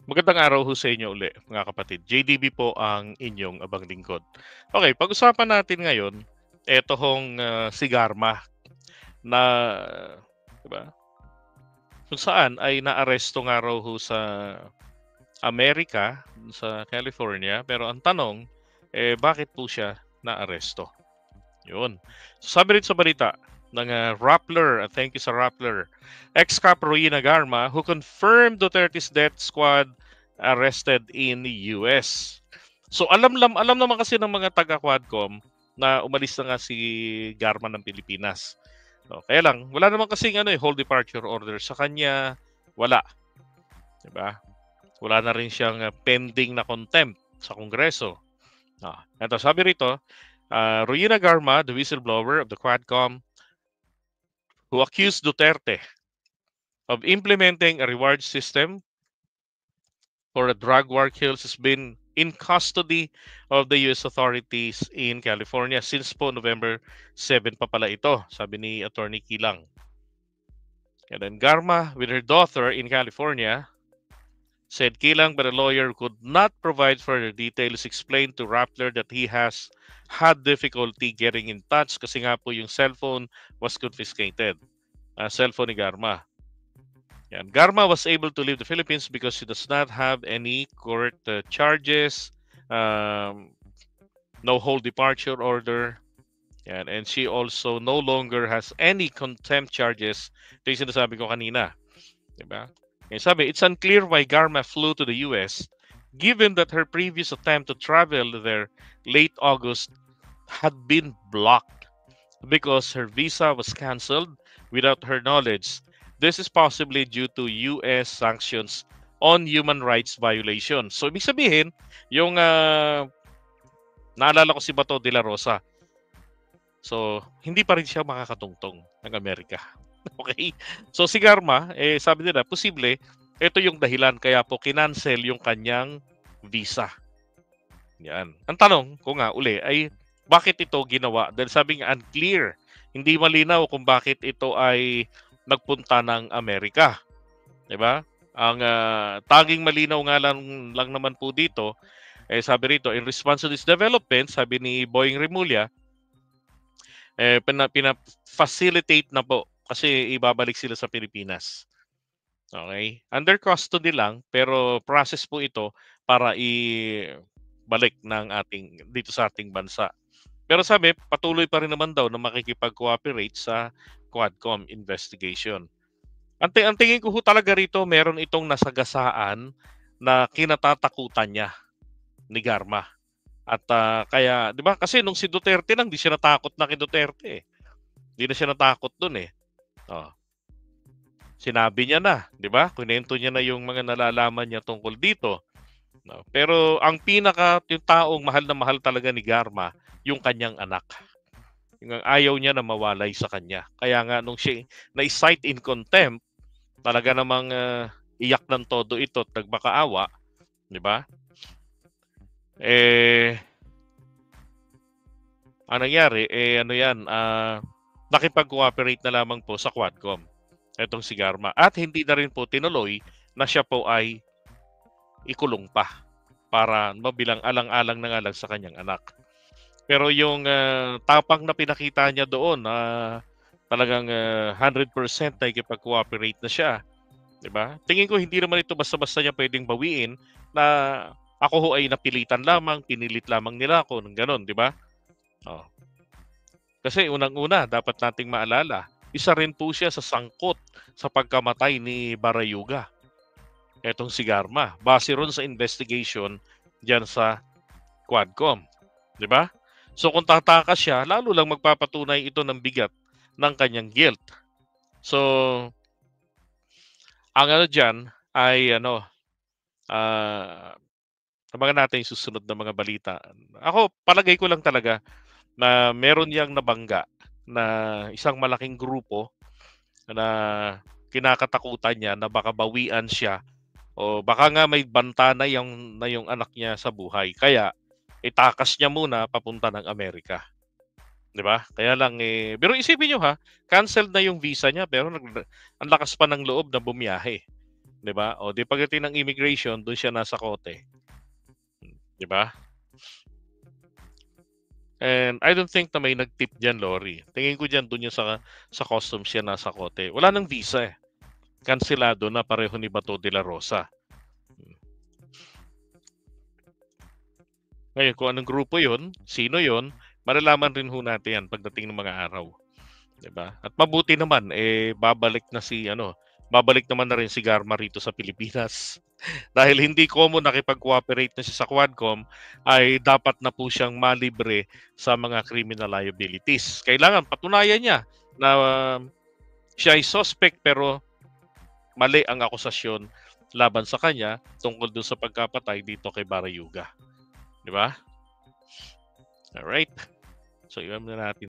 Magandang araw ho sa inyo uli, mga kapatid. JDB po ang inyong abang lingkod. Okay, pag-usapan natin ngayon, eto hong si Garma na, 'di ba, kung saan ay naaresto nga raw ho sa Amerika, sa California. Pero ang tanong, bakit po siya naaresto? Yun. So, sabi rin sa balita ng Rappler, thank you sa Rappler, ex-cop Roina Garma who confirmed Duterte's death squad arrested in the US. So alam naman kasi ng mga taga Quadcom na umalis na nga si Garma ng Pilipinas. So, kaya lang wala naman kasing hold departure order sa kanya, wala, 'di ba? Wala na rin siyang pending na contempt sa Kongreso. Ito sabi rito, Roina Garma, the whistleblower of the Quadcom, who accused Duterte of implementing a reward system for a drug war kills, has been in custody of the US authorities in California since po November 7 pa pala ito, sabi ni Attorney Kilang. And then Garma, with her daughter in California, said Kilang, but a lawyer could not provide further details, explained to Rappler that he has had difficulty getting in touch kasi nga po yung cellphone was confiscated. Cellphone ni Garma. Yan. Garma was able to leave the Philippines because she does not have any court charges, um, no whole departure order, yan. And she also no longer has any contempt charges. Ito yung sinasabi ko kanina. Diba? Yan, sabi, it's unclear why Garma flew to the US given that her previous attempt to travel there late August had been blocked because her visa was canceled without her knowledge. This is possibly due to US sanctions on human rights violations. So, ibig sabihin, yung naalala ko si Bato de la Rosa. So, hindi pa rin siya makakatungtong ng Amerika. Okay? So, si Garma, sabi nila, posible, ito yung dahilan kaya po kinancel yung kanyang visa. Yan. Ang tanong ko nga uli ay bakit ito ginawa? Dahil sabi nga unclear. Hindi malinaw kung bakit ito ay nagpunta ng Amerika. 'Di ba? Ang tanging malinaw nga lang naman po dito, sabi rito, in response to this development, sabi ni Boying Remulla, pina-facilitate na po kasi ibabalik sila sa Pilipinas. Okay? Under custody lang, pero process po ito para balik ng dito sa ating bansa. Pero sabi, patuloy pa rin naman daw na makikipag-cooperate sa Quadcom investigation. Ang tingin ko ho talaga rito, meron itong nasagasaan na kinatatakutan niya ni Garma. At kaya, di ba, kasi nung si Duterte lang, di siya natakot na kay Duterte eh. Di na siya natakot dun eh. Oh. Sinabi niya na, di ba? Kunento niya na yung mga nalalaman niya tungkol dito. No? Pero ang yung taong mahal na mahal talaga ni Garma, yung kanyang anak. Yung ayaw niya na mawalay sa kanya. Kaya nga nung siya na-cite in contempt, talaga namang iyak ng todo ito at nagmakaawa, di ba? Ang nangyari, nakipag-cooperate na lamang po sa Quadcom itong si Garma. At hindi na rin po tinuloy na siya po ay ikulong pa para mabilang alang-alang na nga lang sa kanyang anak. Pero yung tapang na pinakita niya doon na talagang 100% na ikipag-cooperate na siya, 'di ba? Tingin ko hindi naman ito basta-basta niya pwedeng bawiin na ako ho ay napilitan lamang, pinilit lamang nila ako ng gano'n, 'di ba? Oh. Kasi unang-una, dapat nating maalala, isa rin po siya sa sangkot sa pagkamatay ni Barayuga. Etong si Garma, base ron sa investigation diyan sa Quadcom, 'di ba? So kung tatakas siya, lalo lang magpapatunay ito ng bigat ng kanyang guilt. So ang diyan ay abangan natin yung susunod na mga balita. Ako, palagay ko lang talaga na meron yang nabangga na isang malaking grupo na kinakatakutan niya na baka bawian siya o baka nga may banta na yung anak niya sa buhay. Kaya itakas niya muna papunta ng Amerika. 'Di ba? Kaya lang pero isipin niyo ha, canceled na yung visa niya pero ang lakas pa ng loob na bumiyahe. 'di ba? O di pagdating ng immigration, doon siya nasa kote, 'di ba? And I don't think na may nag-tip diyan, Lori. Tingin ko diyan doon yung sa customs siya nasa kote. Wala nang visa eh. Kanselado na pareho ni Bato de la Rosa. Ngayon, kung anong grupo yon, sino yon, malalaman rin ho natin yan pagdating ng mga araw. 'Di ba? At mabuti naman, babalik naman na rin si Garma rito sa Pilipinas. Dahil hindi common nakipag-cooperate na siya sa Quadcom, ay dapat na po siyang malibre sa mga criminal liabilities. Kailangan patunayan niya na siya ay suspect pero mali ang akusasyon laban sa kanya tungkol doon sa pagkapatay dito kay Barayuga. Di ba? Alright. So, iwan na natin